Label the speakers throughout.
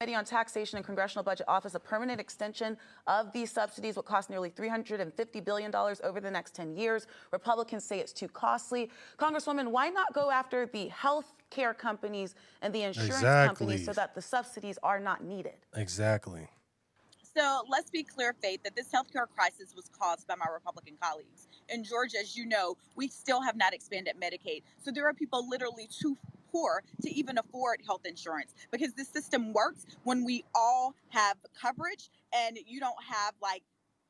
Speaker 1: Committee on Taxation and Congressional Budget Office, a permanent extension of these subsidies would cost nearly $350 billion over the next 10 years. Republicans say it's too costly. Congresswoman, why not go after the health care companies and the insurance companies so that the subsidies are not needed?
Speaker 2: Exactly.
Speaker 3: So let's be clear, Faith, that this healthcare crisis was caused by my Republican colleagues. In Georgia, as you know, we still have not expanded Medicaid. So there are people literally too poor to even afford health insurance because this system works when we all have coverage and you don't have like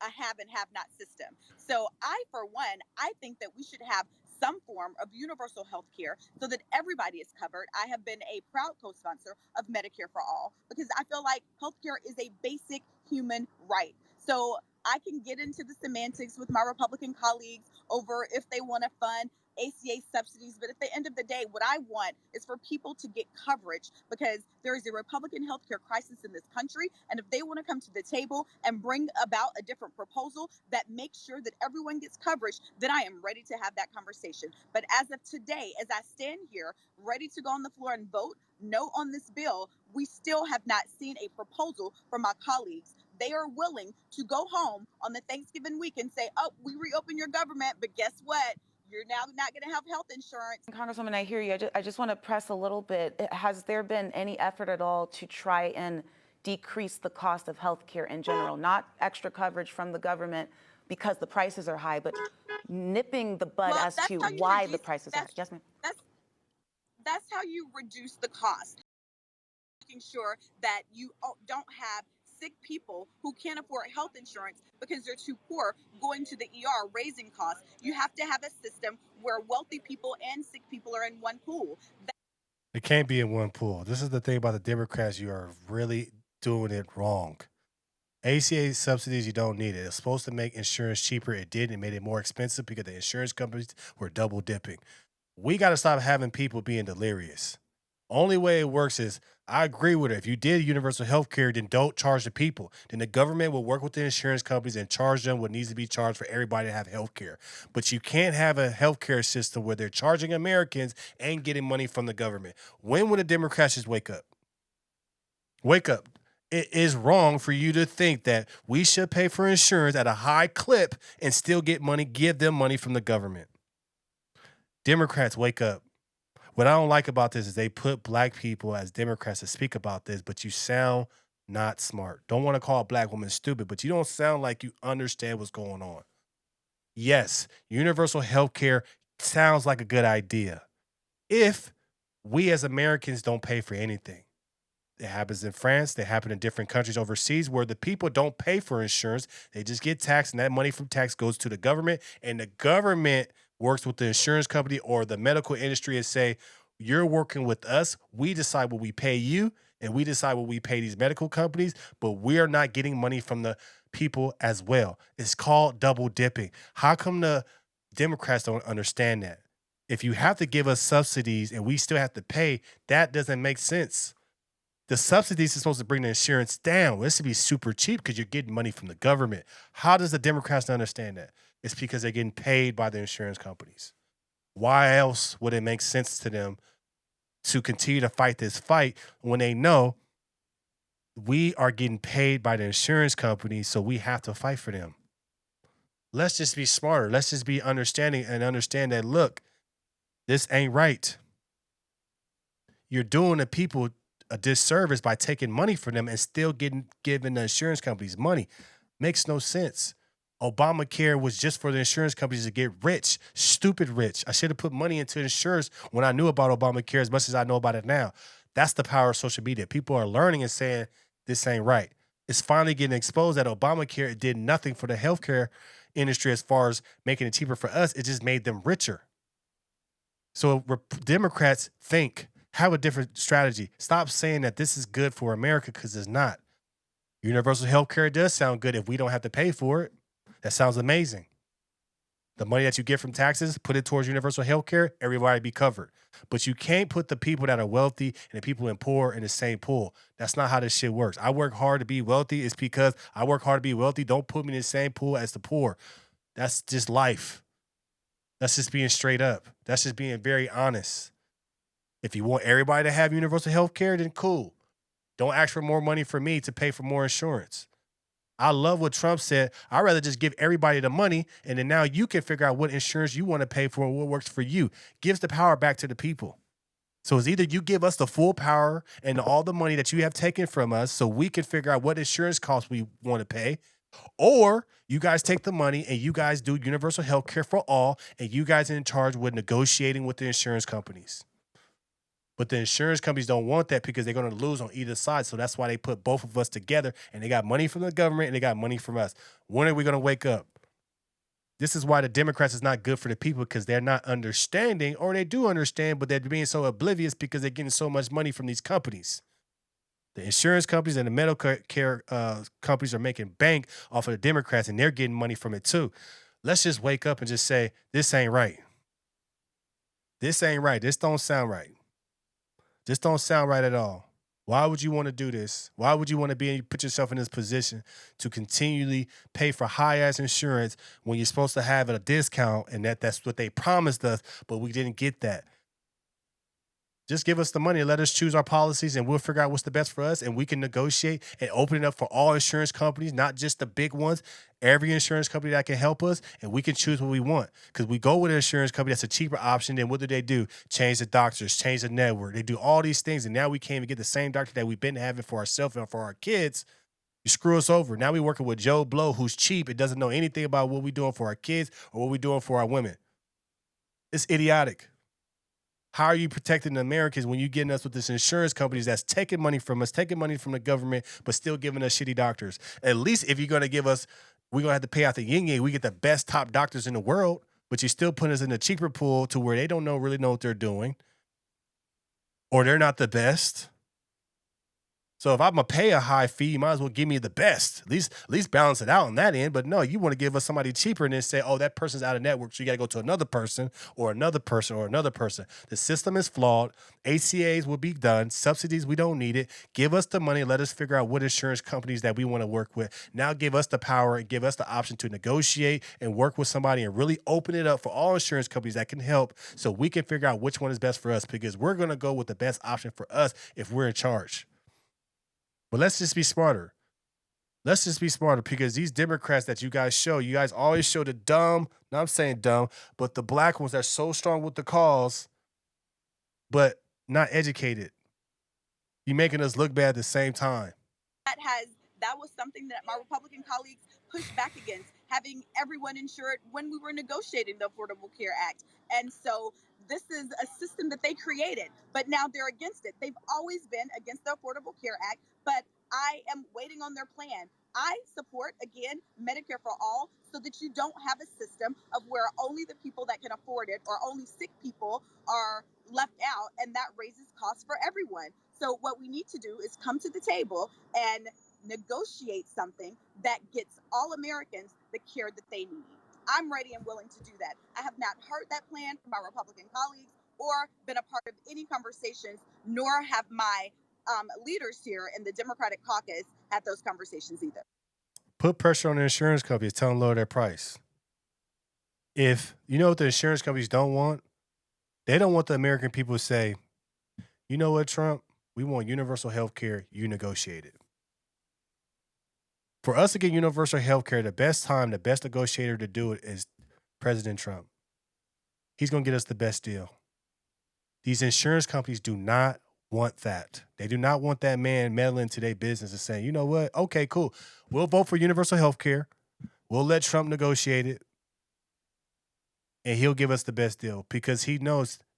Speaker 3: a have and have not system. So for one, I think that we should have some form of universal health care so that everybody is covered. I have been a proud co-sponsor of Medicare for All because I feel like healthcare is a basic human right. So I can get into the semantics with my Republican colleagues over if they want to fund ACA subsidies, but at the end of the day, what I want is for people to get coverage because there is a Republican healthcare crisis in this country. And if they want to come to the table and bring about a different proposal that makes sure that everyone gets coverage, then I am ready to have that conversation. But as of today, as I stand here ready to go on the floor and vote no on this bill, we still have not seen a proposal from my colleagues. They are willing to go home on the Thanksgiving week and say, oh, we reopen your government, but guess what? You're now not going to have health insurance.
Speaker 1: Congresswoman, I hear you. I just want to press a little bit. Has there been any effort at all to try and decrease the cost of health care in general? Not extra coverage from the government because the prices are high, but nipping the bud as to why the prices are high. Yes, ma'am.
Speaker 3: That's how you reduce the cost. Making sure that you don't have sick people who can't afford health insurance because they're too poor going to the ER, raising costs. You have to have a system where wealthy people and sick people are in one pool.
Speaker 2: It can't be in one pool. This is the thing about the Democrats. You are really doing it wrong. ACA subsidies, you don't need it. It's supposed to make insurance cheaper. It did. It made it more expensive because the insurance companies were double dipping. We got to stop having people being delirious. Only way it works is, I agree with her. If you did universal health care, then don't charge the people. Then the government will work with the insurance companies and charge them what needs to be charged for everybody to have health care. But you can't have a health care system where they're charging Americans and getting money from the government. When will the Democrats just wake up? Wake up. It is wrong for you to think that we should pay for insurance at a high clip and still get money, give them money from the government. Democrats, wake up. What I don't like about this is they put black people as Democrats to speak about this, but you sound not smart. Don't want to call a black woman stupid, but you don't sound like you understand what's going on. Yes, universal health care sounds like a good idea if we as Americans don't pay for anything. It happens in France. They happen in different countries overseas where the people don't pay for insurance. They just get taxed, and that money from tax goes to the government, and the government works with the insurance company or the medical industry and say, you're working with us. We decide what we pay you, and we decide what we pay these medical companies, but we are not getting money from the people as well. It's called double dipping. How come the Democrats don't understand that? If you have to give us subsidies and we still have to pay, that doesn't make sense. The subsidies are supposed to bring the insurance down. This should be super cheap because you're getting money from the government. How does the Democrats not understand that? It's because they're getting paid by the insurance companies. Why else would it make sense to them to continue to fight this fight when they know we are getting paid by the insurance companies, so we have to fight for them? Let's just be smarter. Let's just be understanding and understand that, look, this ain't right. You're doing the people a disservice by taking money from them and still giving the insurance companies money. Makes no sense. Obamacare was just for the insurance companies to get rich, stupid rich. I should have put money into insurance when I knew about Obamacare as much as I know about it now. That's the power of social media. People are learning and saying, this ain't right. It's finally getting exposed that Obamacare did nothing for the healthcare industry as far as making it cheaper for us. It just made them richer. So Democrats have a different strategy. Stop saying that this is good for America because it's not. Universal health care does sound good if we don't have to pay for it. That sounds amazing. The money that you get from taxes, put it towards universal health care, everybody be covered. But you can't put the people that are wealthy and the people in poor in the same pool. That's not how this shit works. I work hard to be wealthy. It's because I work hard to be wealthy. Don't put me in the same pool as the poor. That's just life. That's just being straight up. That's just being very honest. If you want everybody to have universal health care, then cool. Don't ask for more money for me to pay for more insurance. I love what Trump said. I'd rather just give everybody the money, and then now you can figure out what insurance you want to pay for and what works for you. Gives the power back to the people. So it's either you give us the full power and all the money that you have taken from us so we can figure out what insurance costs we want to pay, or you guys take the money and you guys do universal health care for all, and you guys are in charge with negotiating with the insurance companies. But the insurance companies don't want that because they're going to lose on either side. So that's why they put both of us together, and they got money from the government and they got money from us. When are we going to wake up? This is why the Democrats is not good for the people, because they're not understanding, or they do understand, but they're being so oblivious because they're getting so much money from these companies. The insurance companies and the medical care companies are making bank off of the Democrats, and they're getting money from it too. Let's just wake up and just say, this ain't right. This ain't right. This don't sound right. This don't sound right at all. Why would you want to do this? Why would you want to put yourself in this position to continually pay for high-ass insurance when you're supposed to have a discount, and that's what they promised us, but we didn't get that? Just give us the money and let us choose our policies, and we'll figure out what's the best for us, and we can negotiate and open it up for all insurance companies, not just the big ones. Every insurance company that can help us, and we can choose what we want. Because we go with an insurance company that's a cheaper option, then what do? Change the doctors, change the network. They do all these things, and now we can't even get the same doctor that we've been having for ourselves and for our kids. You screw us over. Now we're working with Joe Blow, who's cheap. It doesn't know anything about what we're doing for our kids or what we're doing for our women. It's idiotic. How are you protecting the Americans when you're getting us with this insurance companies that's taking money from us, taking money from the government, but still giving us shitty doctors? At least if you're going to give us, we're going to have to pay out the yin-yang. We get the best top doctors in the world, but you're still putting us in a cheaper pool to where they don't really know what they're doing, or they're not the best. So if I'm going to pay a high fee, you might as well give me the best. At least balance it out on that end. But no, you want to give us somebody cheaper and then say, oh, that person's out of network, so you got to go to another person or another person or another person. The system is flawed. ACAs will be done. Subsidies, we don't need it. Give us the money. Let us figure out what insurance companies that we want to work with. Now give us the power and give us the option to negotiate and work with somebody and really open it up for all insurance companies that can help, so we can figure out which one is best for us, because we're going to go with the best option for us if we're in charge. But let's just be smarter. Let's just be smarter, because these Democrats that you guys always show the dumb, not I'm saying dumb, but the black ones that are so strong with the cause, but not educated. You're making us look bad at the same time.
Speaker 3: That was something that my Republican colleagues pushed back against, having everyone insured when we were negotiating the Affordable Care Act. And so this is a system that they created, but now they're against it. They've always been against the Affordable Care Act, but I am waiting on their plan. I support, again, Medicare for all, so that you don't have a system of where only the people that can afford it or only sick people are left out, and that raises costs for everyone. So what we need to do is come to the table and negotiate something that gets all Americans the care that they need. I'm ready and willing to do that. I have not heard that plan from my Republican colleagues or been a part of any conversations, nor have my leaders here in the Democratic caucus had those conversations either.
Speaker 2: Put pressure on the insurance companies, tell them lower their price. If you know what the insurance companies don't want, they don't want the American people to say, you know what, Trump, we want universal health care, you negotiate it. For us to get universal health care, the best negotiator to do it is President Trump. He's going to get us the best deal. These insurance companies do not want that. They do not want that man meddling into their business and saying, you know what? Okay, cool. We'll vote for universal health care. We'll let Trump negotiate it, and he'll give us the best deal, because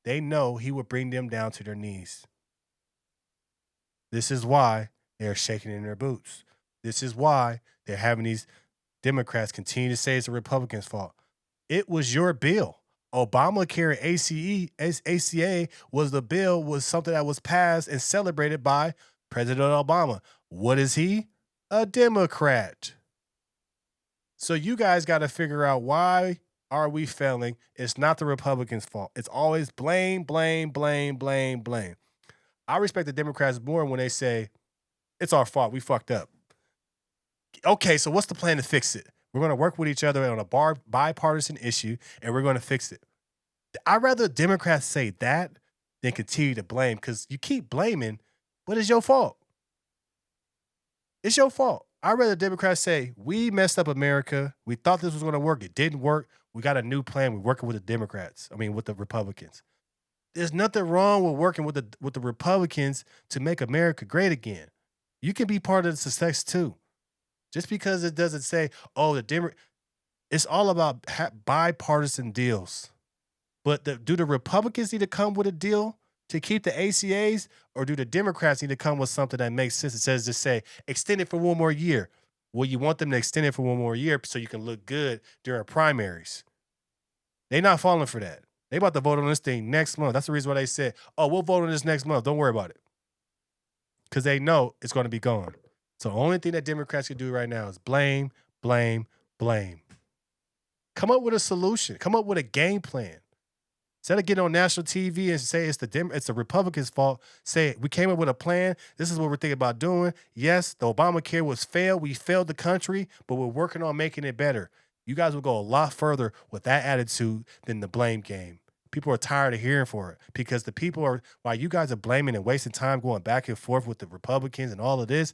Speaker 2: they know he will bring them down to their knees. This is why they're shaking in their boots. This is why they're having these Democrats continue to say it's the Republicans' fault. It was your bill. Obamacare ACA was something that was passed and celebrated by President Obama. What is he? A Democrat. So you guys got to figure out, why are we failing? It's not the Republicans' fault. It's always blame, blame, blame, blame, blame. I respect the Democrats more when they say, it's our fault, we fucked up. Okay, so what's the plan to fix it? We're going to work with each other on a bipartisan issue, and we're going to fix it. I'd rather Democrats say that than continue to blame, because you keep blaming, but it's your fault. It's your fault. I'd rather Democrats say, we messed up America. We thought this was going to work. It didn't work. We got a new plan. We're working with the Democrats. I mean, with the Republicans. There's nothing wrong with working with the Republicans to make America great again. You can be part of the success too. Just because it doesn't say, oh, it's all about bipartisan deals. But do the Republicans need to come with a deal to keep the ACAs, or do the Democrats need to come with something that makes sense? It says just say extend it for one more year. Well, you want them to extend it for one more year so you can look good during primaries. They're not falling for that. They about to vote on this thing next month. That's the reason why they said, oh, we'll vote on this next month. Don't worry about it. Because they know it's going to be gone. So the only thing that Democrats can do right now is blame, blame, blame. Come up with a solution. Come up with a game plan. Instead of getting on national TV and say it's the Republicans' fault, say we came up with a plan. This is what we're thinking about doing. Yes, the Obamacare was failed. We failed the country, but we're working on making it better. You guys will go a lot further with that attitude than the blame game. People are tired of hearing for it because the people are, while you guys are blaming and wasting time going back and forth with the Republicans and all of this,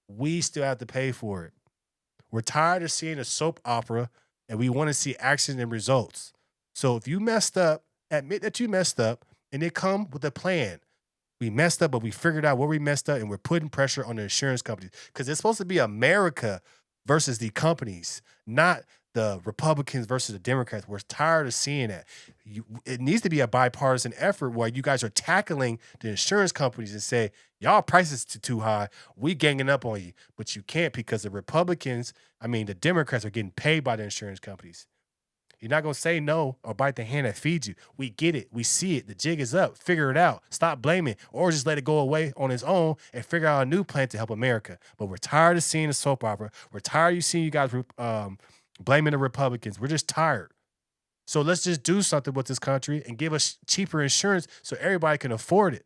Speaker 2: we still have to pay for it. We're tired of seeing a soap opera and we want to see action and results. So if you messed up, admit that you messed up and then come with a plan. We messed up, but we figured out where we messed up and we're putting pressure on the insurance companies because it's supposed to be America versus the companies, not the Republicans versus the Democrats. We're tired of seeing that. It needs to be a bipartisan effort where you guys are tackling the insurance companies and say, y'all prices too high. We ganging up on you, but you can't because the the Democrats are getting paid by the insurance companies. You're not going to say no or bite the hand that feeds you. We get it. We see it. The jig is up. Figure it out. Stop blaming or just let it go away on its own and figure out a new plan to help America. But we're tired of seeing the soap opera. We're tired of seeing you guys blaming the Republicans. We're just tired. So let's just do something with this country and give us cheaper insurance so everybody can afford it.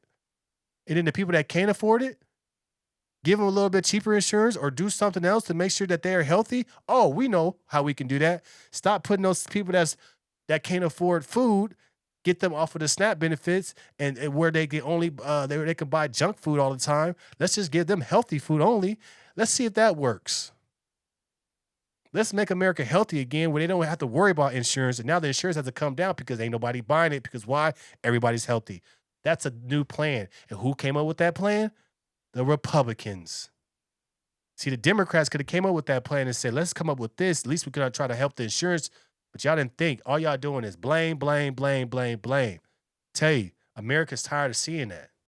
Speaker 2: And then the people that can't afford it, give them a little bit cheaper insurance or do something else to make sure that they are healthy. Oh, we know how we can do that. Stop putting those people that can't afford food, get them off of the SNAP benefits and where they can only they can buy junk food all the time. Let's just give them healthy food only. Let's see if that works. Let's make America healthy again where they don't have to worry about insurance. And now the insurance has to come down because ain't nobody buying it. Because why? Everybody's healthy. That's a new plan. And who came up with that plan? The Republicans. See, the Democrats could have came up with that plan and said, let's come up with this. At least we could try to help the insurance. But y'all didn't think. All y'all doing is blame, blame, blame, blame, blame. Tell you, America's tired of seeing that.